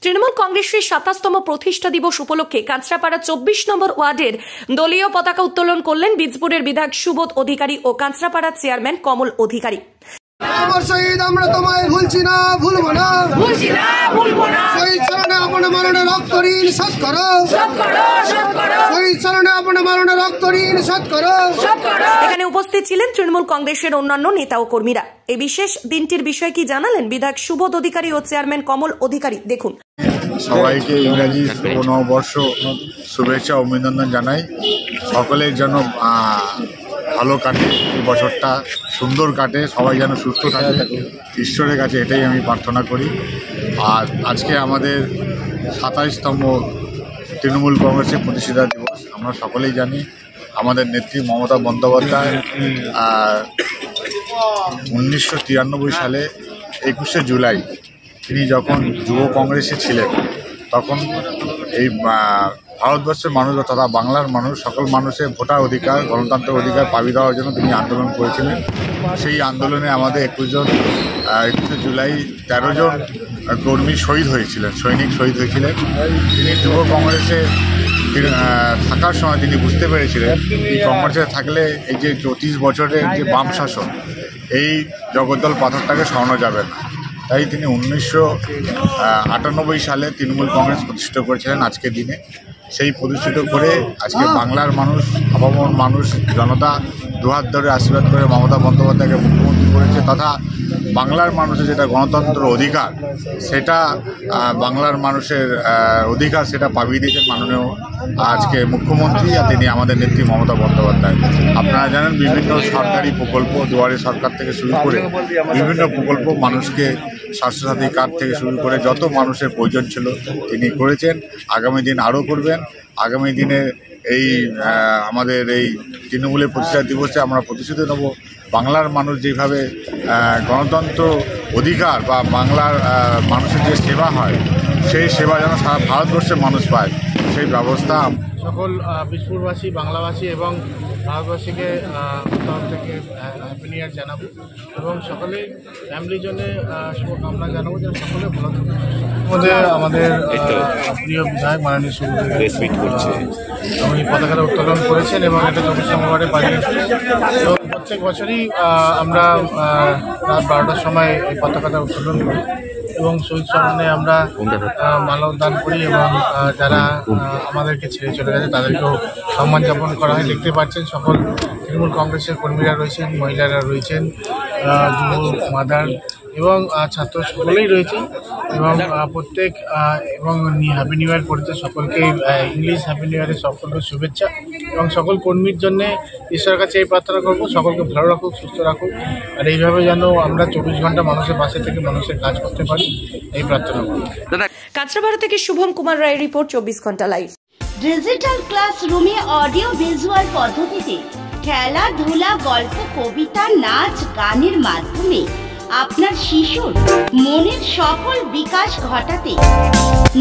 তৃণমূল কংগ্রেসের ২৭তম প্রতিষ্ঠা দিবস উপলক্ষে কাঁচরাপাড়া ২৪ নম্বর ওয়ার্ডের দলীয় পতাকা উত্তোলন করলেন বীজপুরের বিধায়ক সুবোধ অধিকারী ও কাঁচরাপাড়ার চেয়ারম্যান কমল অধিকারী। আমার শহীদ আমরা তোমায় ভুলছি না, ভুলবো না, ভুলছি না, ভুলবো না। শহীদ চরণে আপন মরণে রক্ত ঋণ শোধ করো, শোধ করো, শোধ করো। শহীদ চরণে আপন মরণে রক্ত ঋণ শোধ করো, শোধ করো। এখানে উপস্থিত ছিলেন তৃণমূল কংগ্রেসের অন্যান্য নেতা ও কর্মীরা। এই বিশেষ দিনটির বিষয়ে কি জানালেন বিধায়ক সুবোধ অধিকারী ও চেয়ারম্যান কমল অধিকারী, দেখুন। সবাইকে ইংরাজি নববর্ষ শুভেচ্ছা ও অভিনন্দন জানাই। সকলের যেন ভালো কাটে, এই বছরটা সুন্দর কাটে, সবাই যেন সুস্থ থাকে, ঈশ্বরের কাছে এটাই আমি প্রার্থনা করি। আর আজকে আমাদের ২৭তম তৃণমূল কংগ্রেসের প্রতিষ্ঠা দিবস। আমরা সকলেই জানি আমাদের নেত্রী মমতা বন্দ্যোপাধ্যায় ১৯৯৩ সালে ২১শে জুলাই তিনি যখন যুব কংগ্রেসে ছিলেন, তখন এই ভারতবর্ষের মানুষ তথা বাংলার মানুষ সকল মানুষের ভোটার অধিকার, গণতান্ত্রিক অধিকার পাবি দেওয়ার জন্য তিনি আন্দোলন করেছিলেন। সেই আন্দোলনে আমাদের ২১শে জুলাই ১৩ জন কর্মী শহীদ হয়েছিলেন, সৈনিক শহীদ হয়েছিলেন। তিনি যুব কংগ্রেসে থাকার সময় তিনি বুঝতে পেরেছিলেন এই কংগ্রেসে থাকলে এই যে ৩৪ বছরের যে বাম শাসন, এই জগদ্দল পাথরটাকে সরানো যাবে না। তাই তিনি ১৯৯৮ সালে তৃণমূল কংগ্রেস প্রতিষ্ঠিত করেছিলেন। আজকের দিনে সেই প্রতিষ্ঠিত করে আজকে বাংলার মানুষ, আপামর মানুষ, জনতা দুহাত ধরে আশীর্বাদ করে মমতা বন্দ্যোপাধ্যায়কে মুখ্যমন্ত্রী করেছে, তথা বাংলার মানুষের যেটা গণতন্ত্র অধিকার, সেটা বাংলার মানুষের অধিকার সেটা পাবিয়ে দিয়েছেন মাননীয় আজকে মুখ্যমন্ত্রী, আর তিনি আমাদের নেত্রী মমতা বন্দ্যোপাধ্যায়। আপনারা জানেন বিভিন্ন সরকারি প্রকল্প, দুয়ারে সরকার থেকে শুরু করে বিভিন্ন প্রকল্প মানুষকে, স্বাস্থ্যসাথী কার্ড থেকে শুরু করে যত মানুষের প্রয়োজন ছিল তিনি করেছেন, আগামী দিন আরও করবেন। আগামী দিনে এই আমাদের এই তৃণমূলের প্রতিষ্ঠা দিবসে আমরা প্রতিষ্ঠিত নেব। বাংলার মানুষ যেভাবে গণতন্ত্র অধিকার বা বাংলার মানুষের যে সেবা হয়, সেই সেবা যেন সারা ভারতবর্ষের মানুষ পায়, সেই ব্যবস্থা সকল বীজপুরবাসী, বাংলাভাষী এবং ভারতবাসীকে তরফ থেকে হ্যাপি নিউ ইয়ার জানাবো এবং সকলে ফ্যামিলির জন্য শুভকামনা জানাবো যেন সকলে ভালো থাকুন। আমাদের প্রিয় বিধায়ক মাননীয় সুবোধ উনি পতাকাটা উত্তোলন করেছেন এবং এটা ২৪ নম্বর ওয়ার্ডে পাঠিয়েছেন। তো প্রত্যেক বছরই আমরা রাত ১২টার সময় এই পতাকাটা উত্তোলন করি এবং শহীদ চরণে আমরা মাল্যদান করি এবং যারা আমাদেরকে ছেড়ে চলে গেছে তাদেরকেও সম্মান যাপন করা হয়। দেখতে পাচ্ছেন সকল তৃণমূল কংগ্রেসের কর্মীরা রয়েছেন, মহিলারা রয়েছেন, যুব মাদার এবং ছাত্র সকলেই রয়েছে এবং প্রত্যেক এবং হ্যাপি নিউ ইয়ার করেছে সকলকে, ইংলিশ হ্যাপি নিউ ইয়ারের সকলকে শুভেচ্ছা এবং সকল কর্মীর জন্য ঈশ্বরের কাছে এই প্রার্থনা করবো সকলকে ভালো রাখুক, সুস্থ রাখুক, আর এইভাবে যেন আমরা ২৪ ঘন্টা মানুষের পাশে থেকে মানুষের কাজ করতে পারি, এই প্রার্থনা করব। কাঁচরাপাড়া থেকে শুভম কুমার রায়ের রিপোর্ট, ২৪ ঘন্টা লাইভ। ডিজিটাল ক্লাসরুমে অডিও ভিজুয়াল পদ্ধতিতে খেলাধুলা, গল্প, কবিতা, নাচ, গানের মাধ্যমে আপনার শিশুর মনের সকল বিকাশ ঘটাতে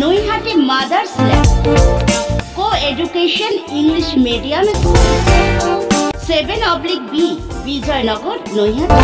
নৈহাটে mother's lab co education English medium school 7/B Bijoynagar, Naihati.